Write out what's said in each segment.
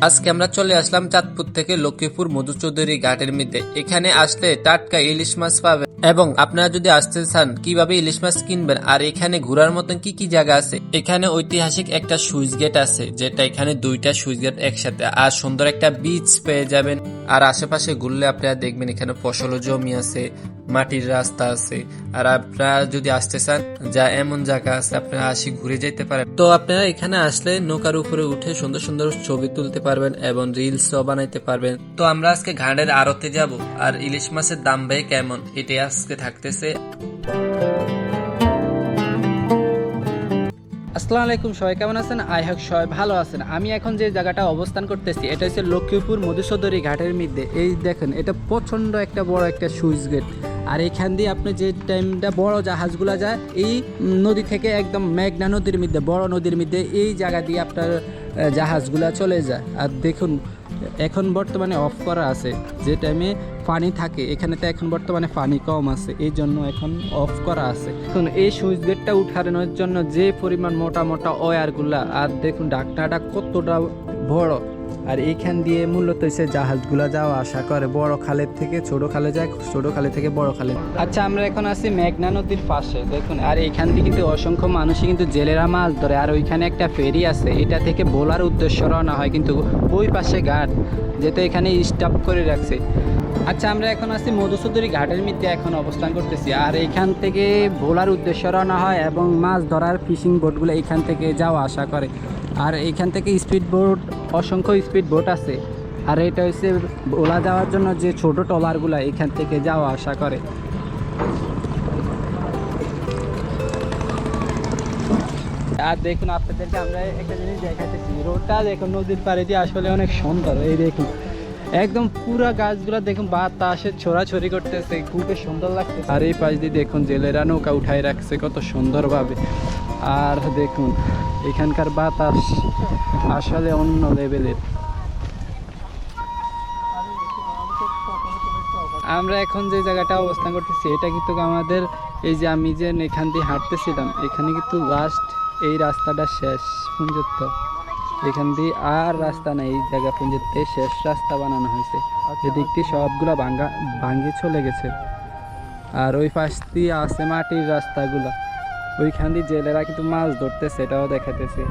আজকে আমরা চলে আসলাম চাঁদপুর থেকে লক্ষ্মীপুর মধুচৌধুরী ঘাটের মধ্যে। এখানে আসলে টাটকা ইলিশ মাছ পাবেন এবং আপনারা যদি আসতে চান কিভাবে ইলিশ মাছ কিনবেন আর এখানে ঘোরার মতন কি কি জায়গা আছে। এখানে ঐতিহাসিক একটা সুইচ গেট আছে, যেটা এখানে দুইটা সুইচ গেট একসাথে, আর সুন্দর একটা বিচ পেয়ে যাবেন। আর আশেপাশে ঘুরলে আপনারা দেখবেন এখানে ফসল জমি আছে, মাটির রাস্তা আছে। আর আপনারা যদি আসতে চান যা এমন জায়গা আছে আপনারা আসি ঘুরে যেতে পারেন। তো আপনারা এখানে আসলে নৌকার উপরে উঠে সুন্দর সুন্দর ছবি তুলতে পারবেন এবং রিলসও বানাইতে পারবেন। তো আমরা আজকে ঘাটের আড়তে যাব, আর ইলিশ মাছের দাম ভাই কেমন এটাই আজকে থাকতেছে। আসসালামু আলাইকুম, সবাই কেমন আছেন? আই হোপ সবাই ভালো আছেন। আমি এখন যে জায়গাটা অবস্থান করতেছি এটা হচ্ছে লক্ষ্মীপুর মধুচৌধুরী ঘাটের মধ্যে। এই দেখেন, এটা প্রচণ্ড একটা বড় একটা সুইচ গেট। আর এখান দিয়ে আপনি যে টাইমটা বড় জাহাজগুলা যায় এই নদী থেকে একদম মেঘনা নদীর মধ্যে, বড় নদীর মধ্যে এই জায়গা দিয়ে আপনার জাহাজগুলা চলে যায়। আর দেখুন এখন বর্তমানে অফ করা আছে, যে টাইমে পানি থাকে এখানে তো এখন বর্তমানে পানি কম আছে, এই জন্য এখন অফ করা আছে। এখন এই সুইচ গেটটা উঠানোর জন্য যে পরিমাণ মোটা মোটা ওয়্যারগুলা, আর দেখুন ঢাকনাটা কতটা বড়। আর এইখান দিয়ে মূলত হচ্ছে জাহাজগুলা যাওয়া আসা করে, বড় খালের থেকে ছোট খালে যায়, ছোট খালে থেকে বড় খালে। আচ্ছা, আমরা এখন আছি মেঘনা নদীর পাশে দেখুন। আর এইখান দিয়ে কিন্তু অসংখ্য মানুষই কিন্তু জেলেরা মাছ ধরে। আর ওইখানে একটা ফেরি আছে, এটা থেকে ভোলার উদ্দেশ্য রওনা হয়, কিন্তু ওই পাশে ঘাট যেটা এখানে স্টপ করে রাখছে। আচ্ছা, আমরা এখন আছি মধুচৌধুরী ঘাটের মধ্যে এখন অবস্থান করতেছি। আর এখান থেকে ভোলার উদ্দেশ্য রওনা হয় এবং মাছ ধরার ফিশিং বোটগুলো এখান থেকে যাওয়া আসা করে। আর এখান থেকে স্পিড বোট, অসংখ্য স্পিড বোট আছে। আর এটা হচ্ছে ভোলা যাওয়ার জন্য যে ছোট ট্রলারগুলো এখান থেকে যাওয়া আসা করে। আর দেখুন আপনাদেরকে আমরা একটা জিনিস দেখাতেছি, রোডটা দেখুন নদীর পাড়ে দিয়ে আসলে অনেক সুন্দর। এই দেখুন একদম পুরা গাছগুলো দেখুন বাতাসে ছোড়াছড়ি করতেছে, খুবই সুন্দর লাগছে। আর এই পাশ দিয়ে দেখুন জেলেরা নৌকা উঠাই রাখছে কত সুন্দরভাবে। আর দেখুন এখানকার বাতাস আসলে অন্য লেভেলের। আমরা এখন যে জায়গাটা অবস্থান করতেছি এটা কিন্তু আমাদের এই যে আমি যে এখান দিয়ে হাঁটতেছিলাম, এখানে কিন্তু লাস্ট এই রাস্তাটা শেষ পর্যন্ত। এখান দিয়ে আর রাস্তা নাই, এই জায়গা পর্যন্ত শেষ রাস্তা বানানো হয়েছে। এদিকটি সবগুলা ভাঙ্গে চলে গেছে। আর ওই পাশ দিয়ে আছে মাটির রাস্তাগুলা, ওইখান দিয়ে জেলেরা কিন্তু মাছ ধরতেছে, এটাও দেখাতেছে।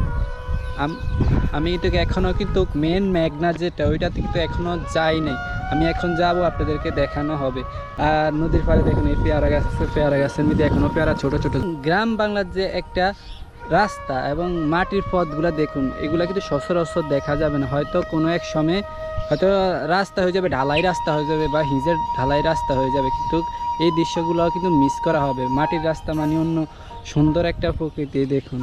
আমি কিন্তু এখনও কিন্তু মেন মেঘনা যেটা ওইটাতে কিন্তু এখনও যাই নাই। আমি এখন যাব, আপনাদেরকে দেখানো হবে। আর নদীর পাড়ে দেখুন এই পেয়ারা গাছ আছে, পেয়ারা গাছের মধ্যে এখনও পেয়ারা ছোট ছোট। গ্রাম বাংলার যে একটা রাস্তা এবং মাটির পথগুলো দেখুন, এগুলো কিন্তু সচরাচর দেখা যাবে না। হয়তো কোনো এক সময় হয়তো রাস্তা হয়ে যাবে, ঢালাই রাস্তা হয়ে যাবে বা হিজের ঢালাই রাস্তা হয়ে যাবে, কিন্তু এই দৃশ্যগুলো কিন্তু মিস করা হবে। মাটির রাস্তা মানে অন্য সুন্দর একটা প্রকৃতি দেখুন।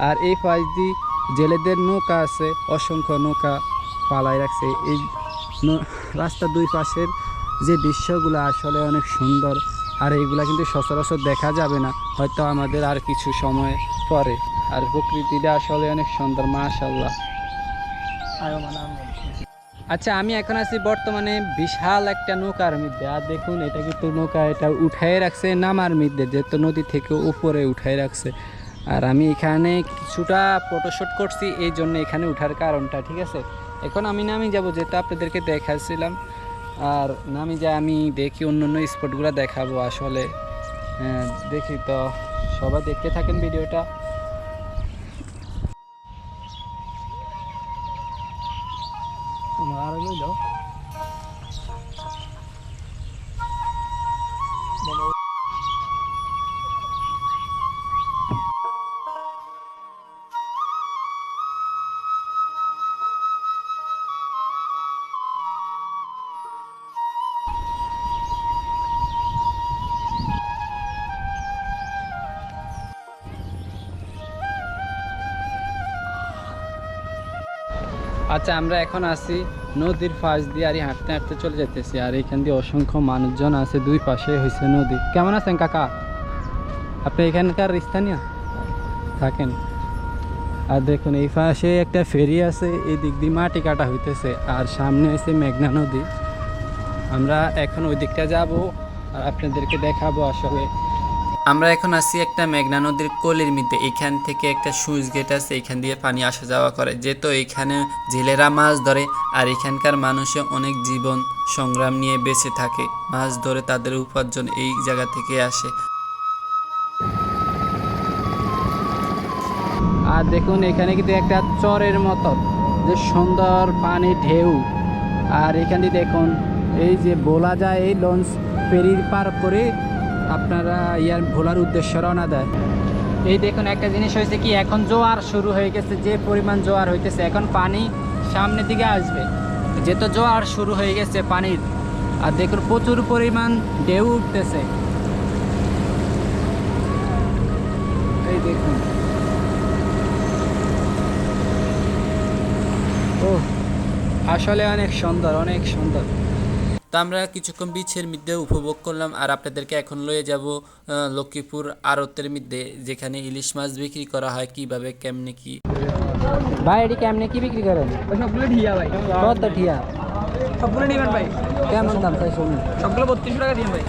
আর এই পাশ দিয়ে জেলেদের নৌকা আছে, অসংখ্য নৌকা পালাই রাখছে। এই রাস্তার দুই পাশের যে দৃশ্যগুলো আসলে অনেক সুন্দর। আর এইগুলা কিন্তু সচরাচর দেখা যাবে না, হয়তো আমাদের আর কিছু সময় পরে। আর প্রকৃতিটা আসলে অনেক সুন্দর, মাশাআল্লাহ। আচ্ছা, আমি এখন আছি বর্তমানে বিশাল একটা নৌকার মধ্যে। আর দেখুন এটা কিন্তু নৌকা, এটা উঠাই রাখছে নামার মধ্যে, যেহেতু নদী থেকে উপরে উঠাই রাখছে। আর আমি এখানে কিছুটা ফটোশ্যুট করছি, এই জন্য এখানে উঠার কারণটা, ঠিক আছে। এখন আমি নামি যাব, যেটা আপনাদেরকে দেখাচ্ছিলাম। আর নামি যা আমি দেখি অন্য অন্য স্পটগুলো দেখাবো আসলে। দেখি তো, সবাই দেখতে থাকেন ভিডিওটা। তোমার লইল আচ্ছা, আমরা এখন আছি নদীর পাশ দিয়ে, আর হাঁটতে হাঁটতে চলে যেতেছি। আর এখান দিয়ে অসংখ্য মানুষজন আছে, দুই পাশে হয়েছে নদী। কেমন আছেন কাকা? আপনি এখানকার স্থানীয় থাকেন? আর দেখুন এই পাশে একটা ফেরি আছে, এই দিক দিয়ে মাটি কাটা হইতেছে। আর সামনে আছে মেঘনা নদী। আমরা এখন ওই দিকটা যাব আর আপনাদেরকে দেখাবো আসলে আমরা এখন আছি একটা মেঘনা নদীর কোলের মধ্যে। এখান থেকে একটা সুইচ গেট আছে, এখান দিয়ে পানি আসা যাওয়া করে, যেহেতু এখানে জেলেরা মাছ ধরে আর এখানকার মানুষে অনেক জীবন সংগ্রাম নিয়ে বেঁচে থাকে, মাছ ধরে তাদের উপার্জন এই জায়গা থেকে আসে। আর দেখুন এখানে কিন্তু একটা চরের মতো যে সুন্দর পানি ঢেউ। আর এখান দিয়ে দেখুন এই যে বলা যায় এই লঞ্চ ফেরির পার করে আপনারা ইয়ার ভোলার উদ্দেশ্যে রওনা দেয়। এই দেখুন একটা জিনিস হয়েছে কি, এখন জোয়ার শুরু হয়ে গেছে, যে পরিমাণ জোয়ার হইতেছে এখন পানি সামনের দিকে আসবে, যেহেতু জোয়ার শুরু হয়ে গেছে পানির। আর দেখুন প্রচুর পরিমাণ ঢেউ উঠতেছে, এই দেখুন। ও আসলে অনেক সুন্দর, অনেক সুন্দর। তো আমরা কিছুক্ষণ বিচের মধ্যে উপভোগ করলাম আর আপনাদেরকে এখন লয়ে যাব লক্ষ্মীপুর আড়তের মধ্যে, যেখানে ইলিশ মাছ বিক্রি করা হয় কিভাবে কেমনে কি। ভাই এটি কেমনে কি বিক্রি করেন? সবগুলো ঠিয়া ভাই, কত ঠিয়া? সবগুলো নেবেন ভাই, কেমন দাম চাই শুনুন? সবগুলো 32 টাকা দিন ভাই।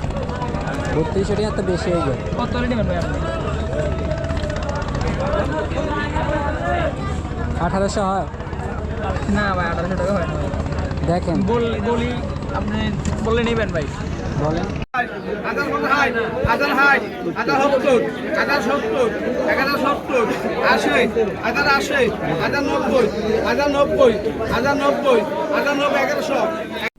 32 টাকা তো বেশি হয়ে যায়। কত হলে নেবেন ভাই আপনি? 1800 হয়? না ভাই 1800 টাকা হয় না। দেখেন বলি আপনি বললে নেবেন ভাই। বলেন। হাজার হাই হাজার হাই হাজার 70 হাজার 70 1070 80 হাজার 80 হাজার 90 হাজার 90 হাজার 90 হাজার 90 1100।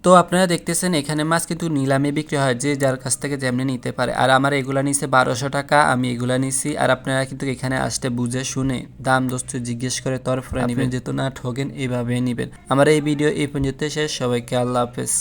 তো আপনারা দেখতেছেন এখানে মাছ কিন্তু নিলামে বিক্রি হয়, যে যার কাছ থেকে যেমনি নিতে পারে। আর আমার এগুলা নিছে 1200 টাকা, আমি এগুলা নিছি। আর আপনারা কিন্তু এখানে আসতে বুঝে শুনে দাম দোস্ত জিজ্ঞেস করে তারপরে নেবেন, যেহেতু না ঠকেন এইভাবে নেবেন। আমার এই ভিডিও এই পর্যন্ত শেষ, সবাইকে আল্লাহ হাফেজ।